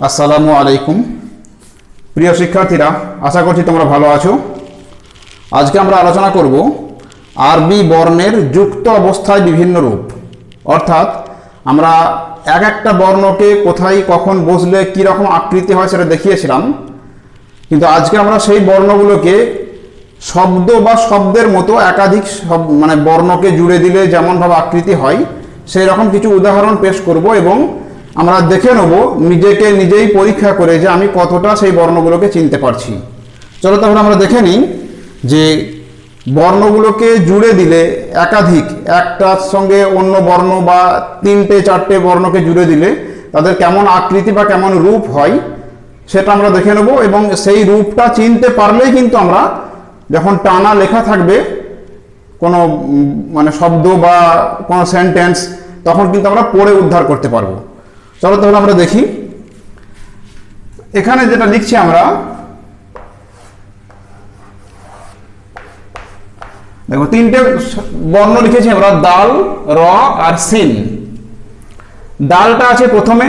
আসসালামু আলাইকুম প্রিয় শিক্ষার্থীরা, আশা করছি তোমরা ভালো আছো। আজকে আমরা আলোচনা করব আরবি বর্ণের যুক্ত অবস্থায় বিভিন্ন রূপ, অর্থাৎ আমরা এক একটা বর্ণকে কোথায় কখন বসলে কী রকম আকৃতি হয় সেটা দেখিয়েছিলাম, কিন্তু আজকে আমরা সেই বর্ণগুলোকে শব্দ বা শব্দের মতো একাধিক বর্ণকে জুড়ে দিলে যেমনভাবে আকৃতি হয় সেই রকম কিছু উদাহরণ পেশ করব এবং আমরা দেখে নেব নিজেকে নিজেই পরীক্ষা করে যে আমি কতটা সেই বর্ণগুলোকে চিনতে পারছি। চলো তাহলে আমরা দেখে নিই যে বর্ণগুলোকে জুড়ে দিলে একাধিক একটার সঙ্গে অন্য বর্ণ বা তিনটে চারটে বর্ণকে জুড়ে দিলে তাদের কেমন আকৃতি বা কেমন রূপ হয় সেটা আমরা দেখে নেব এবং সেই রূপটা চিনতে পারলেই কিন্তু আমরা যখন টানা লেখা থাকবে কোনো শব্দ বা কোনো সেন্টেন্স তখন কিন্তু আমরা পড়ে উদ্ধার করতে পারবো। চলো তাহলে আমরা দেখি এখানে যেটা লিখছি আমরা, দেখো তিনটে বর্ণ লিখেছি আমরা, দাল, র আর সিন। দালটা আছে প্রথমে,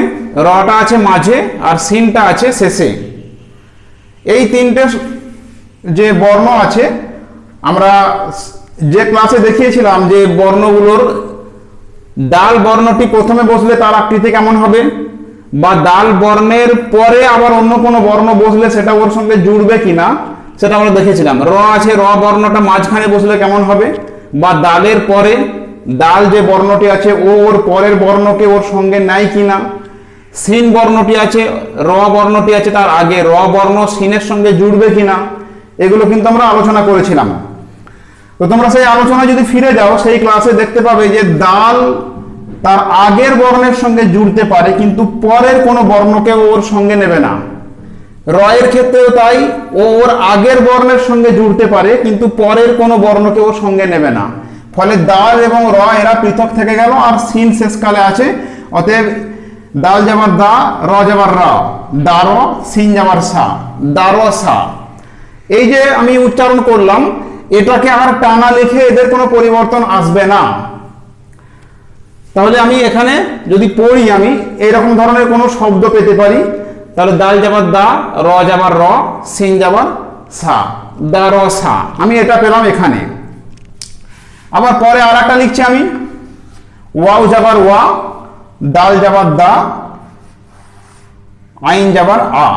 রটা আছে মাঝে আর সিনটা আছে শেষে। এই তিনটে যে বর্ণ আছে আমরা যে ক্লাসে দেখিয়েছিলাম যে বর্ণগুলোর দাল বর্ণটি প্রথমে বসলে তার আকৃতি কেমন হবে, বা দাল বর্ণের পরে আবার অন্য কোনো বর্ণ বসলে সেটা ওর সঙ্গে জুড়বে কিনা সেটা আমরা দেখেছিলাম। র আছে, র বর্ণটা মাঝখানে বসলে কেমন হবে, বা দালের পরে দাল যে বর্ণটি আছে ওর পরের বর্ণকে ওর সঙ্গে নেয় কিনা। সিন বর্ণটি আছে, র বর্ণটি আছে তার আগে, র বর্ণ সিনের সঙ্গে জুড়বে কিনা, এগুলো কিন্তু আমরা আলোচনা করেছিলাম। তো তোমরা সেই আলোচনায় যদি ফিরে যাও সেই ক্লাসে দেখতে পাবে যে দাল তার আগের বর্ণের সঙ্গে জুড়তে পারে কিন্তু পরের কোনো বর্ণকে ওর সঙ্গে নেবে না। র এর ক্ষেত্রেও তাই, ও ওর আগের বর্ণের সঙ্গে জুড়তে পারে কিন্তু পরের কোনো বর্ণকে ওর সঙ্গে নেবে না। ফলে দাল এবং র এরা পৃথক থেকে গেল আর সিন শেষকালে আছে। অতএব দাল যাবার দা, র যাবার র, দার, সিন যাবার সা, দার সা। এই যে আমি উচ্চারণ করলাম এটাকে আর টানা লিখে এদের কোনো পরিবর্তন আসবে না। তাহলে আমি এখানে যদি পড়ি আমি এইরকম ধরনের কোনো শব্দ পেতে পারি, তাহলে দাল যাবার দা, র যাবার র, সিন যাবার সা, দা র সা, আমি এটা পেলাম এখানে। আবার পরে আর একটা লিখছি আমি, ওয়াও যাবার ওয়া, দাল যাবার দা, আইন যাবার আ।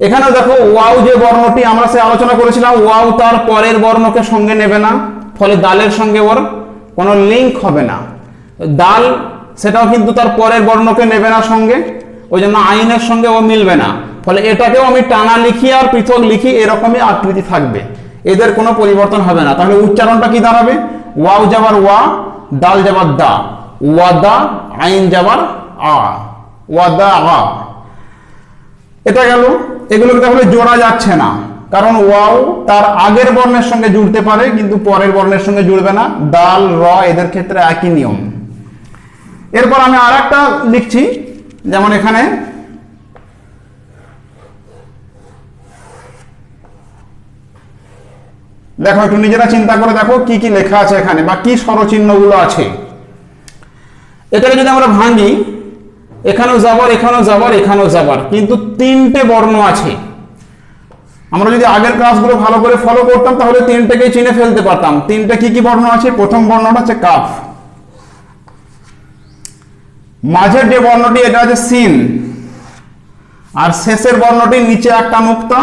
এখানে দেখো ওয়াও যে বর্ণটি আমরা সে আলোচনা করেছিলাম, ওয়াও তার পরের বর্ণকে সঙ্গে নেবে না, ফলে দালের সঙ্গে ওর কোনো লিঙ্ক হবে না। দাল সেটাও কিন্তু তার পরের বর্ণকে নেবে না সঙ্গে, ওই জন্য আইনের সঙ্গে ও মিলবে না। ফলে এটাকেও আমি টানা লিখি আর পৃথক লিখি এরকমই আকৃতি থাকবে, এদের কোনো পরিবর্তন হবে না। তাহলে উচ্চারণটা কি দাঁড়াবে, ওয়াও যাবার ওয়া, দাল যাবার দা, ওয়াদা, আইন যাবার আ, ওয়াদা আ। এটা গেল। এগুলোকে তাহলে জোড়া যাচ্ছে না, কারণ ওয়াও তার আগের বর্ণের সঙ্গে জুড়তে পারে কিন্তু পরের বর্ণের সঙ্গে জুড়বে না। দাল, র এদের ক্ষেত্রে একই নিয়ম। এরপর আমি আর একটা লিখছি, যেমন এখানে দেখো, একটু নিজেরা চিন্তা করে দেখো কি কি লেখা আছে এখানে বা কি স্বরচিহ্নগুলো আছে। এটাকে যদি আমরা ভাঙি, এখানেও যাবার, এখানেও যাবার, এখানেও যাবার, কিন্তু তিনটে বর্ণ আছে। আমরা যদি আগের ক্লাসগুলো ভালো করে ফলো করতাম তাহলে তিনটেকেই চিনে ফেলতে পারতাম। তিনটে কি কি বর্ণ আছে, প্রথম বর্ণটা হচ্ছে কাফ, মাঝের যে বর্ণটি এটা আছে সিন, আর শেষের বর্ণটির নিচে একটা নুক্তা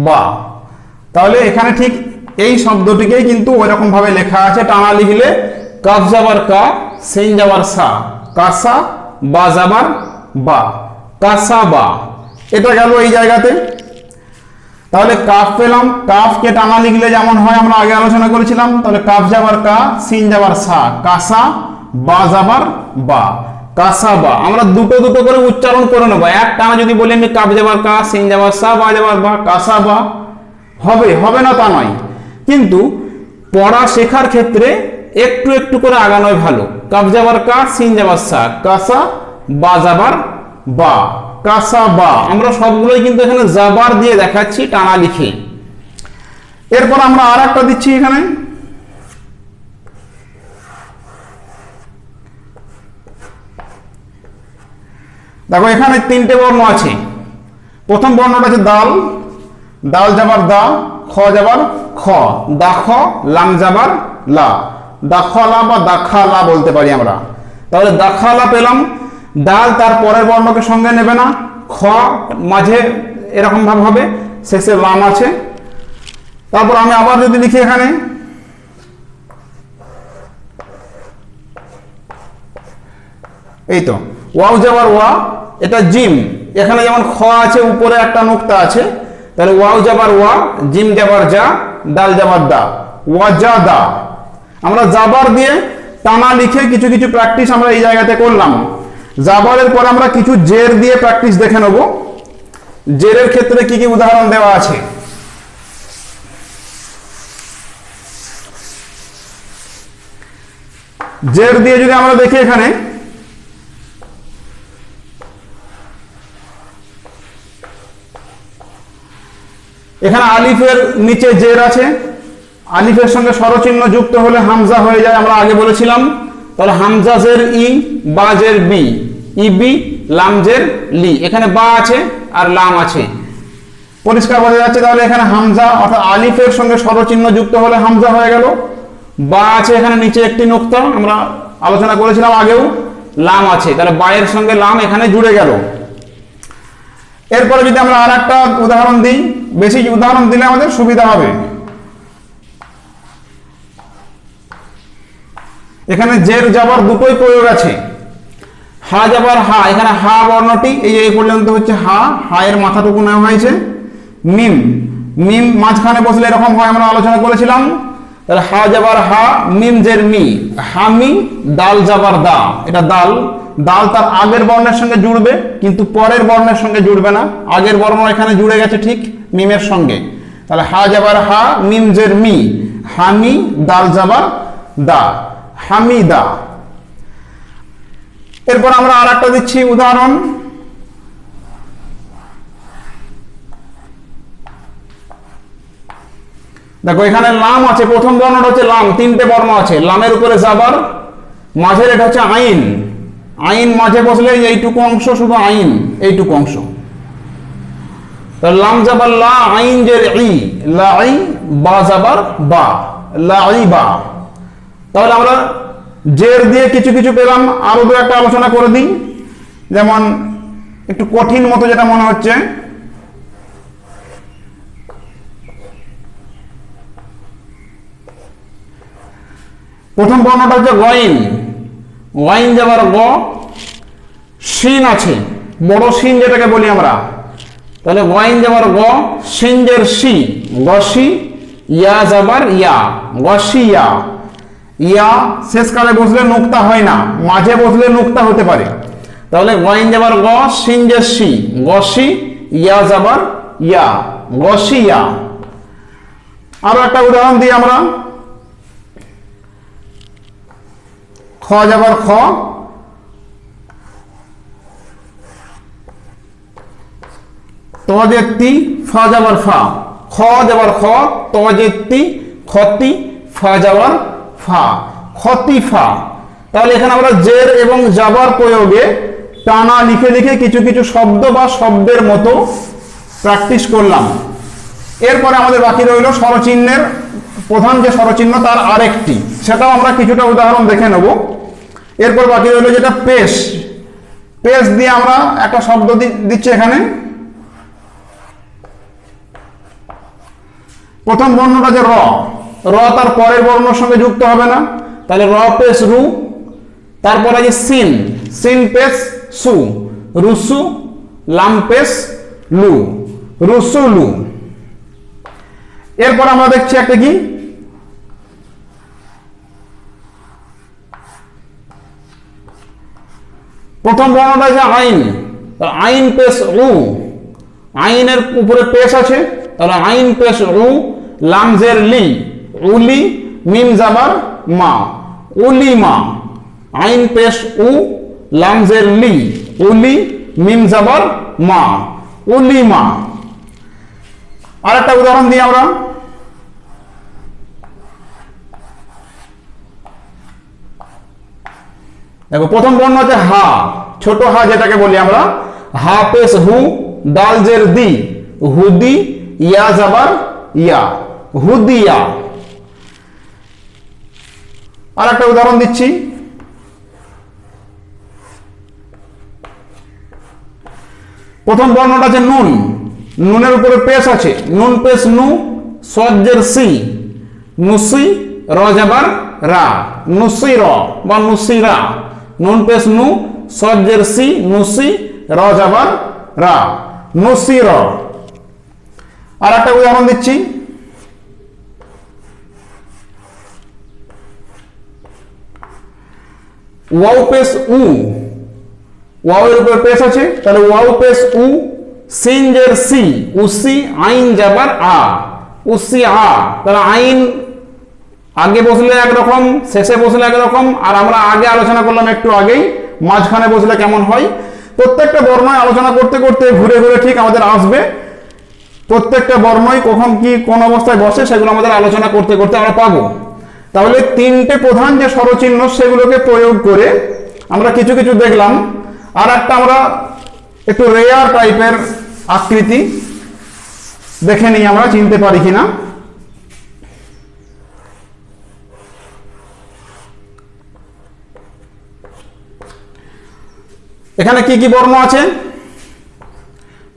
বা। তাহলে এখানে ঠিক এই শব্দটিকেই কিন্তু ওইরকম ভাবে লেখা আছে, টানা লিখলে কাফ যাবার কা, সিন যাবার সা, কাসা, বা যাবার বা, কাসা বা। এটা গেল এই জায়গাতে। তাহলে কাফ পেলাম, কাফকে টানা লিখলে যেমন হয় আমরা আগে আলোচনা করেছিলাম, তাহলে কাফ যাবার কা, সিন যাবার সা, কাসা, বা যাবার বা, কাসা বা। আমরা দুটো দুটো করে উচ্চারণ করে নেবো। এক টানা যদি বলি আমি কাফ যাবার কা, সিন যাবার সা, বা যাবার বা, কাসা বা, হবে না তা নয়, কিন্তু পড়া শেখার ক্ষেত্রে একটু একটু করে আগানোই ভালো। কাফ যাবার কা, সিন যাবার সা, কাসা, বা যাবার বা, কাসা বা। আমরা সবগুলোই কিন্তু এখানে জাবার দিয়ে দেখাচ্ছি টানা লিখে। এরপর আমরা আর একটা দিচ্ছি এখানে, দেখো এখানে তিনটে বর্ণ আছে। প্রথম বর্ণটা আছে দাল, দাল যাবার দা, খ যাবার খ, দা খ, লাম যাবার লা, দাখালা বা দাখালা বলতে পারি আমরা। তাহলে দাখালা পেলাম। দাল তার পরের বর্ণকে সঙ্গে নেবে না, খ মাঝে এরকম ভাবে হবে, শেষে লাম আছে। তারপর আমি আবার যদি লিখি এখানে এই তো ওয়াও যাবার ওয়া, এটা জিম। এখানে যেমন খ আছে উপরে একটা নুক্তা আছে, তাহলে ওয়াও যাবার ওয়া, জিম যাবার যা, দাল যাবার দা, ওয়া যা দা। আমরা জাবার দিয়ে টানা লিখে কিছু কিছু প্র্যাকটিস আমরা এই জায়গাতে করলাম। জাবারের পরে আমরা কিছু জের দিয়ে প্র্যাকটিস দেখে নেব, জেরের ক্ষেত্রে কি কি উদাহরণ দেওয়া আছে। জের দিয়ে যদি আমরা দেখি এখানে আলিফের নিচে জের আছে, আলিফের সঙ্গে স্বরচিহ্ন যুক্ত হলে হামজা হয়ে যায়, আমরা আগে বলেছিলাম। তাহলে হামজা জের ই, বা জের বি, ই বি, লাম জের লি। এখানে বা আছে আর লাম আছে, পরিষ্কার বোঝা যাচ্ছে। তাহলে এখানে হামজা অর্থাৎ আলিফের সঙ্গে স্বরচিহ্ন যুক্ত হলে হামজা হয়ে গেল। বা আছে এখানে নিচে একটি নুক্তা, আমরা আলোচনা করেছিলাম আগেও। লাম আছে, তাহলে বায়ের সঙ্গে লাম এখানে জুড়ে গেল। এরপরে যদি আমরা আর একটা উদাহরণ দিই, বেশি উদাহরণ দিলে আমাদের সুবিধা হবে। এখানে জের যাবার দুটোই প্রয়োগ আছে। হা যাবার হা, এখানে হা বর্ণটি এই পর্যন্ত হচ্ছে হা, হা এর মাথাটুকু নেওয়া হয়েছে। মিম, মিম মাঝখানে বসলে এরকম হয়, আমরা আলোচনা করেছিলাম। তাহলে হা যাবার হা, মিম জের মি, হামি, দাল যাবার দা, এটা দাল। দাল তার আগের বর্ণের সঙ্গে জুড়বে, কিন্তু পরের বর্ণের সঙ্গে জুড়বে না। আগের বর্ণ এখানে জুড়ে গেছে ঠিক মিমের সঙ্গে। তাহলে হা যাবার হা, মিম জের মি, হামি, দাল যাবার দা, হামিদা। এরপর আমরা আর একটা দিচ্ছি উদাহরণ। দেখো এখানে লাম আছে, প্রথম বর্ণটা হচ্ছে লাম, তিনটে বর্ণ আছে। লামের উপরে জাবার, মাঝের এটা হচ্ছে আইন। আইন মাঝে বসলে এইটুকু অংশ শুধু আইন, এইটুকু অংশ। লাম যাবার লা, আইন জের ই, লাই, বা যাবার বা, লাই বা। তাহলে আমরা জের দিয়ে কিছু কিছু পেলাম, আরো দু একটা আলোচনা করে দিই। যেমন একটু কঠিন মতো যেটা মনে হচ্ছে, প্রথম বর্ণটা হচ্ছে গইন। গইন যাবার গ, শিন আছে, বড় শিন যেটাকে বলি আমরা। তাহলে গইন যাবার গ, শিন জের শি, গসি, ইয়া যাবার ইয়া, গসিয়া। ইয়া শেষকালে বসলে নুক্তা হয় না, মাঝে বসলে নুক্তা হতে পারে। তাহলে গইন যাবার গ, শিন জের শি, গসি, ইয়া যাবার ইয়া, গসিয়া। আরো একটা উদাহরণ দিই আমরা। খ যাবার খ, ত জের তি, ফা যাবার ফা, খ যাবার খ, ত জের তি, খতি, ফা যাবার ফা, খতিফা। তাহলে এখানে আমরা জের এবং যাবার প্রয়োগে টানা লিখে লিখে কিছু কিছু শব্দ বা শব্দের মতো প্র্যাকটিস করলাম। এরপরে আমাদের বাকি রইল স্বরচিহ্নের, প্রধান যে স্বরচিহ্ন তার আরেকটি, সেটাও আমরা কিছুটা উদাহরণ দেখে নেব। এরপর বাকি রইল যেটা পেশ। পেশ দিয়ে আমরা একটা শব্দ দিচ্ছি এখানে। প্রথম বর্ণটা যে র, র তার পরের বর্ণের সঙ্গে যুক্ত হবে না, তাহলে র পেশ রু। তারপর আছে সিন, সিন পেশ সু, রুসু, লাম পেশ লু, রুসুলু। এরপর আমরা দেখছি একটা কি, প্রথম বর্ণটা আছে আইন, আইন পেশ উ, আইনের উপরে পেশ আছে, তাহলে আইন পেশ উ, লাম জের লি, উলি, মিম যাবার মা, উলিমা। আইন পেশ উ, লাম জের লি, উলি, মিম যাবার মা, উলিমা। আর একটা উদাহরণ দিই আমরা। দেখো প্রথম বর্ণ আছে হা, ছোট হা যেটাকে বলি আমরা, হা পেশ হু, দাল জের দি, হুদি, ইয়া জাবার ইয়া, হুদিয়া। আর একটা উদাহরণ দিচ্ছি, প্রথম বর্ণটা আছে নুন, নুনের উপরে পেশ আছে, নুন পেশ নু, সজ্জের সি, নুসি, র জাবার রা, নুসি র বা নুসি রা, নুন পেশ নু, সজ্জের সি, নুসি, র জাবার রা, নুসি র। আর একটা উদাহরণ দিচ্ছি, ওয়াও পেশ উ, ওয়াও এর উপর পেশ আছে, তাহলে ওয়াও পেশ উ, সিন জের সি, উসি, আইন জাবার আ, উসি আ। তাহলে আইন আগে বসলে একরকম, শেষে বসলে একরকম, আর আমরা আগে আলোচনা করলাম একটু আগেই মাঝখানে বসলে কেমন হয়। প্রত্যেকটা বর্ণই আলোচনা করতে করতে ঘুরে ঘুরে ঠিক আমাদের আসবে, প্রত্যেকটা বর্ণই কখন কি কোন অবস্থায় বসে সেগুলো আমাদের আলোচনা করতে করতে আমরা পাবো। তাহলে তিনটে প্রধান যে স্বরচিহ্ন সেগুলোকে প্রয়োগ করে আমরা কিছু কিছু দেখলাম। আর একটা আমরা একটু রেয়ার টাইপের আকৃতি দেখে নিই, আমরা চিনতে পারি কিনা। এখানে কি কি বর্ণ আছে?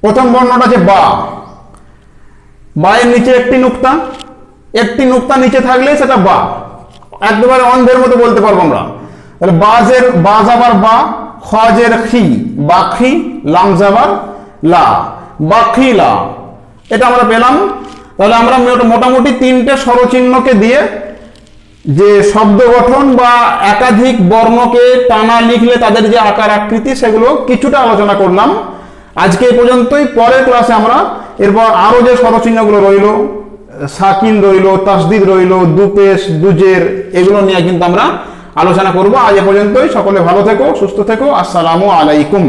প্রথম বর্ণটা আছে বা, বা এর নিচে একটি নুক্তা, একটি নুক্তা নিচে থাকলে সেটা বা, একেবারে অন্ধের মতো বলতে পারবো আমরা। তাহলে বাজের বা জাবার বা, খজের খি, বাখি, লাম জাবার লা, বাখিলা, এটা আমরা পেলাম। তাহলে আমরা মোটামুটি তিনটে স্বরচিহ্নকে দিয়ে যে শব্দ গঠন বা একাধিক বর্ণকে টানা লিখলে তাদের যে আকার আকৃতি সেগুলো কিছুটা আলোচনা করলাম। আজকে এই পর্যন্তই। পরের ক্লাসে আমরা এরপর আরো যে স্বরচিহ্নগুলো রইল, সাকিন রইল, তাসদিদ রইল, দুপেশ, দুজের, এগুলো নিয়ে কিন্তু আমরা আলোচনা করব। আজ এ পর্যন্তই। সকলে ভালো থেকো, সুস্থ থেকো। আসসালামু আলাইকুম।